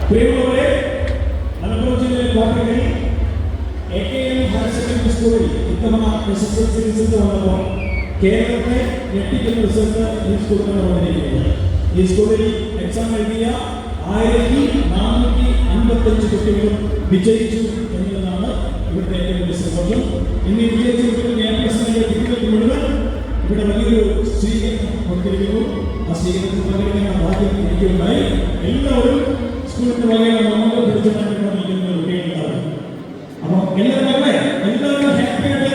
പ്രിയമുള്ളവരെ, മലപ്പുറം ജില്ലയിലെ കോട്ടക്കലിൽ AKM higher secondary സ്കൂളിൽ ഇത്തവണ SSLC റിസൾട്ട് വന്നപ്പോൾ കേരളത്തെ ഞെട്ടിക്കുന്ന റിസൾട്ട് ഈ സ്കൂളിലാണ് വന്നിരിക്കുന്നത്. ഈ സ്കൂളിൽ എക്സാം എഴുതിയ 1455 കുട്ടികളും വിജയിച്ചു എന്നതാണ് ഇവിടുത്തെ ഏറ്റവും വലിയ സന്തോഷം. ഇന്ന് വിജയിച്ച കുട്ടികൾ കുട്ടികൾക്ക് മുഴുവൻ ഇവിടെ വലിയൊരു സ്വീകരണം കൊടുത്തിരിക്കുന്നു. ആ സ്വീകരണത്തിൽ പങ്കെടുക്കുന്ന ഭാഗ്യം എനിക്കുണ്ടായി. എല്ലാവരും സ്കൂളിന്റെ വകയിൽ നമ്മൾ പിടിച്ചുകൊണ്ടിരിക്കുന്ന കുട്ടികളുണ്ടാവും. അപ്പം എല്ലാവരും ഹാപ്പിയായിട്ട്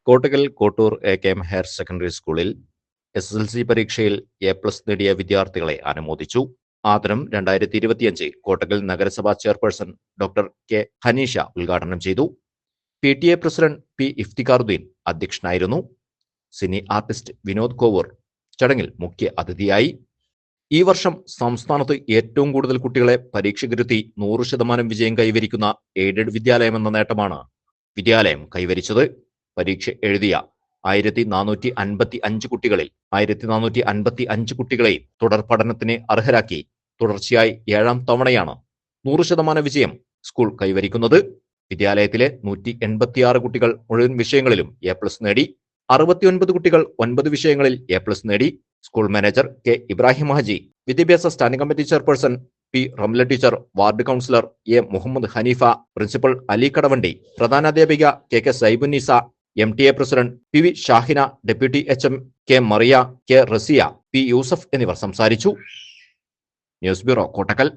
Kottakkal Kottoor AKM higher secondary സ്കൂളിൽ SSLC പരീക്ഷയിൽ A+ നേടിയ വിദ്യാർത്ഥികളെ അനുമോദിച്ചു. ആദരം 2025 കോട്ടക്കൽ നഗരസഭാ ചെയർപേഴ്സൺ ഡോക്ടർ K. ഹനീഷ ഉദ്ഘാടനം ചെയ്തു. PTA president P. ഇഫ്തിഖാറുദ്ദീൻ അധ്യക്ഷനായിരുന്നു. സിനി ആർട്ടിസ്റ്റ് വിനോദ് കോവൂർ ചടങ്ങിൽ മുഖ്യ അതിഥിയായി. ഈ വർഷം സംസ്ഥാനത്ത് ഏറ്റവും കൂടുതൽ കുട്ടികളെ പരീക്ഷയ്ക്കിരുത്തി 100% വിജയം കൈവരിക്കുന്ന എയ്ഡഡ് വിദ്യാലയമെന്ന നേട്ടമാണ് വിദ്യാലയം കൈവരിച്ചത്. പരീക്ഷ എഴുതിയ 1455 കുട്ടികളിൽ 1455 കുട്ടികളെയും തുടർ പഠനത്തിന് അർഹരാക്കി തുടർച്ചയായി 7ാം തവണയാണ് 100% വിജയം സ്കൂൾ കൈവരിക്കുന്നത്. വിദ്യാലയത്തിലെ 186 കുട്ടികൾ മുഴുവൻ വിഷയങ്ങളിലും A+ നേടി. 69 കുട്ടികൾ 9 വിഷയങ്ങളിൽ A+ നേടി. School manager K. Ibrahim Haji, വിദ്യാഭ്യാസ standing committee chairperson P. Ramla teacher, ward councillor A. Muhammad Haneefa, principal Ali Kadavandi, പ്രധാനാധ്യാപിക K. Saibunnisa, MTA president P. V. Shahina, deputy HM K. Mariya, K. Rasiya, P. Yusuf എന്നിവർ സംസാരിച്ചു. News bureau, Kottakkal.